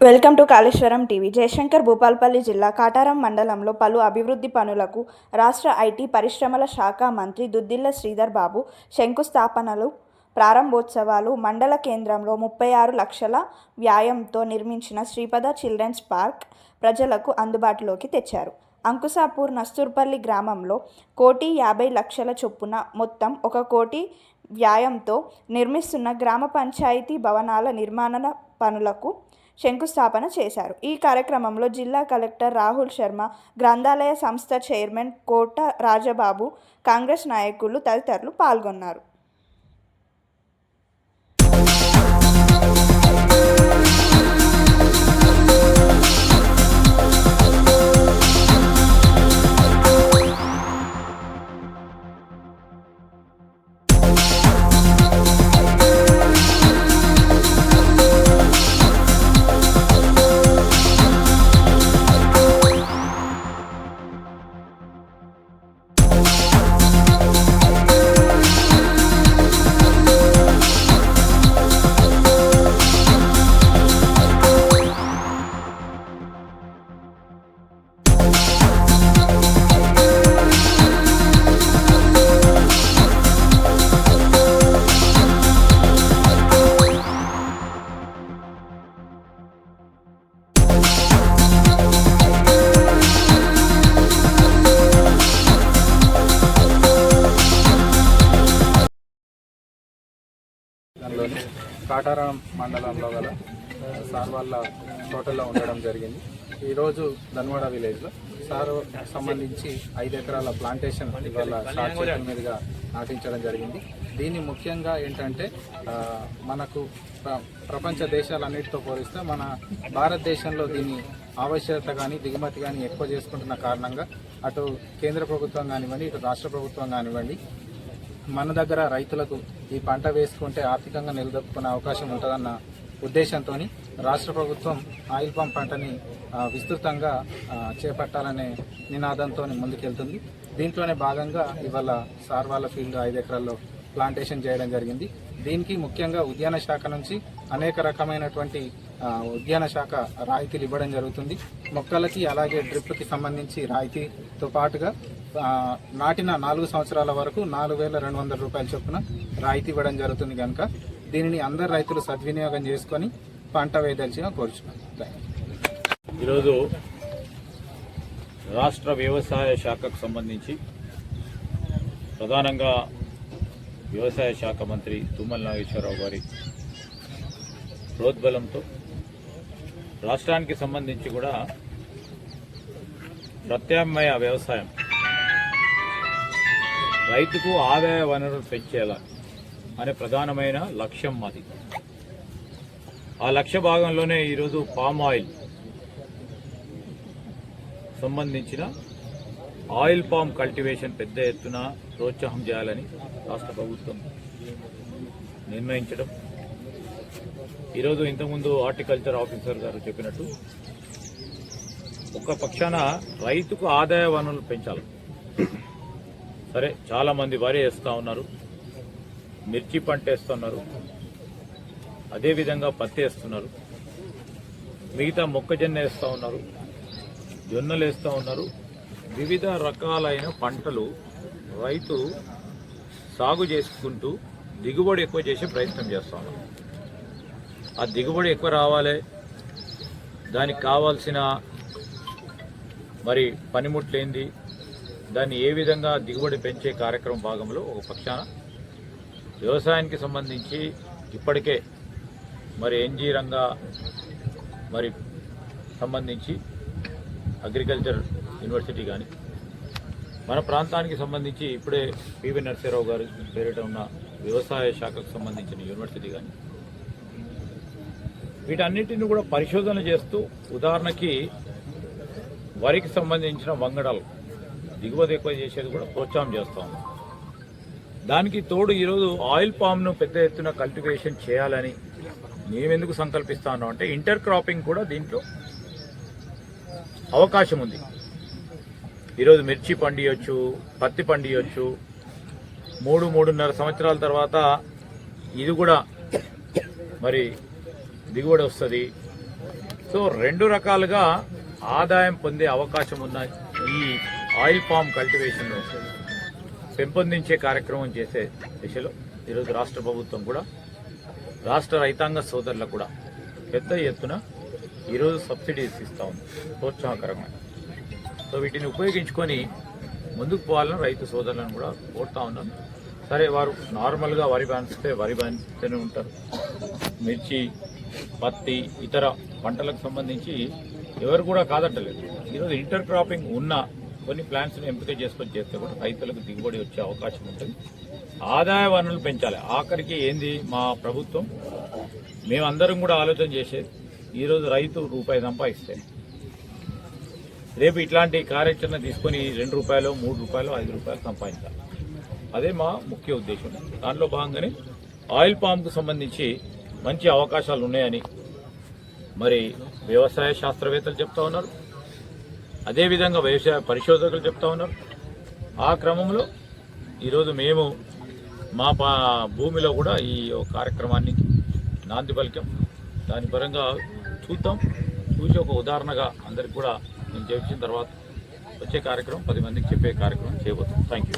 Welcome to Kaleshwaram TV. Jayashankar Bhupalpally జిల్లా కాటారం మండలంలో పలు అభివృద్ధి పనులకు రాష్ట్ర ఐటీ పరిశ్రమల శాఖ మంత్రి దుద్దిళ్ల శ్రీధర్ బాబు శంకుస్థాపనలు, ప్రారంభోత్సవాలు మండల కేంద్రంలో 36 లక్షల వ్యయంతో నిర్మించిన శ్రీపద చిల్డ్రన్స్ పార్క్ ప్రజలకు అందుబాటులోకి తెచ్చారు. అంకుసాపూర్ నస్తూర్పల్లి గ్రామంలో 1,50,00,000 చొప్పున మొత్తం 1 కోటి వ్యయంతో నిర్మిస్తున్న గ్రామ పంచాయతీ భవనాల నిర్మాణ పనులకు శంకుస్థాపన చేశారు. ఈ కార్యక్రమంలో జిల్లా కలెక్టర్ రాహుల్ శర్మ, గ్రంథాలయ సంస్థ చైర్మన్ కోట రాజబాబు, కాంగ్రెస్ నాయకులు తదితరులు పాల్గొన్నారు. కాటారం మండలంలో గల సార్ వాళ్ళ తోటలో ఉండడం జరిగింది. ఈరోజు ధన్వాడ విలేజ్లో సార్ సంబంధించి 5 ఎకరాల ప్లాంటేషన్ ఇవాళ షార్ట్ చేతుల మీదుగా నాటించడం జరిగింది. దీన్ని ముఖ్యంగా ఏంటంటే మనకు ప్రపంచ దేశాలన్నిటితో పోలిస్తే మన భారతదేశంలో దీని ఆవశ్యకత కానీ దిగుమతి కానీ ఎక్కువ చేసుకుంటున్న కారణంగా అటు కేంద్ర ప్రభుత్వం కానివ్వండి, ఇటు రాష్ట్ర ప్రభుత్వం కానివ్వండి, మన దగ్గర రైతులకు ఈ పంట వేసుకుంటే ఆర్థికంగా నిలదొక్కునే అవకాశం ఉంటుందన్న ఉద్దేశంతో రాష్ట్ర ప్రభుత్వం ఆయిల్ పామ్ పంటని విస్తృతంగా చేపట్టాలనే నినాదంతో ముందుకెళ్తుంది. దీంట్లోనే భాగంగా ఇవాళ సార్ వాళ్ళ ఫీల్డ్ 5 ఎకరాల్లో ప్లాంటేషన్ చేయడం జరిగింది. దీనికి ముఖ్యంగా ఉద్యాన శాఖ నుంచి అనేక రకమైనటువంటి ఉద్యాన శాఖ రాయితీలు ఇవ్వడం జరుగుతుంది. మొక్కలకి అలాగే డ్రిప్కి సంబంధించి రాయితీతో పాటుగా నాటిన 4 సంవత్సరాల వరకు 4,200 రూపాయల చొప్పున రాయితీ ఇవ్వడం జరుగుతుంది. కనుక దీనిని అందరు రైతులు సద్వినియోగం చేసుకొని పంట వేయదలిచిగా కోరుచున్నాం. ఈరోజు రాష్ట్ర వ్యవసాయ శాఖకు సంబంధించి ప్రధానంగా వ్యవసాయ శాఖ మంత్రి తుమ్మల నాగేశ్వరరావు గారి ప్రోద్బలంతో రాష్ట్రానికి సంబంధించి కూడా ప్రత్యామ్నాయ వ్యవసాయం, రైతుకు ఆదాయ వనరులు పెంచేలా అనే ప్రధానమైన లక్ష్యం మాది. ఆ లక్ష్య భాగంలోనే ఈరోజు పామ్ ఆయిల్ సంబంధించిన ఆయిల్ పామ్ కల్టివేషన్ పెద్ద ఎత్తున ప్రోత్సాహం చేయాలని రాష్ట్ర ప్రభుత్వం నిర్ణయించడం. ఈరోజు ఇంతకుముందు హార్టికల్చర్ ఆఫీసర్ గారు చెప్పినట్టు ఒక పక్షాన రైతుకు ఆదాయ వనరులు పెంచాలి. సరే, చాలామంది వరి వేస్తూ ఉన్నారు, మిర్చి పంట వేస్తున్నారు, అదేవిధంగా పత్తి వేస్తున్నారు, మిగతా మొక్కజొన్న వేస్తూ ఉన్నారు, జొన్నలు వేస్తూ ఉన్నారు. వివిధ రకాలైన పంటలు రైతు సాగు చేసుకుంటూ దిగుబడి ఎక్కువ చేసే ప్రయత్నం చేస్తూ ఉన్నారు. ఆ దిగుబడి ఎక్కువ రావాలి, దానికి కావాల్సిన మరి పనిముట్లు ఏంది, దాన్ని ఏ విధంగా దిగుబడి పెంచే కార్యక్రమం భాగంలో ఒక పక్షాన వ్యవసాయానికి సంబంధించి ఇప్పటికే మరి ఎన్జీ రంగా మరి సంబంధించి అగ్రికల్చర్ యూనివర్సిటీ కానీ, మన ప్రాంతానికి సంబంధించి ఇప్పుడే పివి నరసింహారావు గారు పేరిట ఉన్న వ్యవసాయ శాఖకు సంబంధించిన యూనివర్సిటీ కానీ, వీటన్నిటిని కూడా పరిశోధన చేస్తూ, ఉదాహరణకి వరికి సంబంధించిన వంగడాలు దిగుబడి ఎక్కువ చేసేది కూడా ప్రోత్సాహం చేస్తూ ఉన్నాం. దానికి తోడు ఈరోజు ఆయిల్ పామ్ను పెద్ద ఎత్తున కల్టివేషన్ చేయాలని మేమెందుకు సంకల్పిస్తాను అంటే ఇంటర్ క్రాపింగ్ కూడా దీంట్లో అవకాశం ఉంది. ఈరోజు మిర్చి పండియొచ్చు, పత్తి పండియొచ్చు, 3-3.5 సంవత్సరాల తర్వాత ఇది కూడా మరి దిగుబడి వస్తుంది. సో 2 రకాలుగా ఆదాయం పొందే అవకాశం ఉన్న ఈ ఆయిల్ పామ్ కల్టివేషన్ పెంపొందించే కార్యక్రమం చేసే దిశలో ఈరోజు రాష్ట్ర ప్రభుత్వం కూడా రాష్ట్ర రైతాంగ సోదరులకు కూడా పెద్ద ఎత్తున ఈరోజు సబ్సిడీస్ ఇస్తూ ఉంది, ప్రోత్సాహకరంగా. సో వీటిని ఉపయోగించుకొని ముందుకు పోవాలని రైతు సోదరులను కూడా కోరుతా ఉన్నాను. సరే, వారు నార్మల్గా వరి పండిస్తే వరి పండిస్తూనే ఉంటారు. మిర్చి, పత్తి, ఇతర పంటలకు సంబంధించి ఎవరు కూడా కాదంటలేదు. ఈరోజు ఇంటర్ క్రాపింగ్ ఉన్న కొన్ని ప్లాంట్స్ని ఎంపిక చేసుకొని చేస్తే కూడా రైతులకు దిగుబడి వచ్చే అవకాశం ఉంటుంది. ఆదాయ వనరులు పెంచాలి. ఆఖరికి ఏంది మా ప్రభుత్వం, మేమందరం కూడా ఆలోచన చేసేది, ఈరోజు రైతు రూపాయి సంపాదిస్తే రేపు ఇట్లాంటి కార్యాచరణ తీసుకొని 2 రూపాయలు, 3 రూపాయలు, 5 రూపాయలు సంపాదించాలి. అదే మా ముఖ్య ఉద్దేశం. దాంట్లో భాగంగానే ఆయిల్ పామ్కు సంబంధించి మంచి అవకాశాలు ఉన్నాయని మరి వ్యవసాయ శాస్త్రవేత్తలు చెప్తా ఉన్నారు, అదేవిధంగా వ్యవసాయ పరిశోధకులు చెప్తా ఉన్నారు. ఆ క్రమంలో ఈరోజు మేము మా భూమిలో కూడా ఈ కార్యక్రమాన్ని నాంది పలికాం. దాని పరంగా చూసి ఒక ఉదాహరణగా అందరికి కూడా నేను చెప్పిన తర్వాత వచ్చే కార్యక్రమం 10 మందికి చెప్పే కార్యక్రమం చేయబోతాం. Thank you.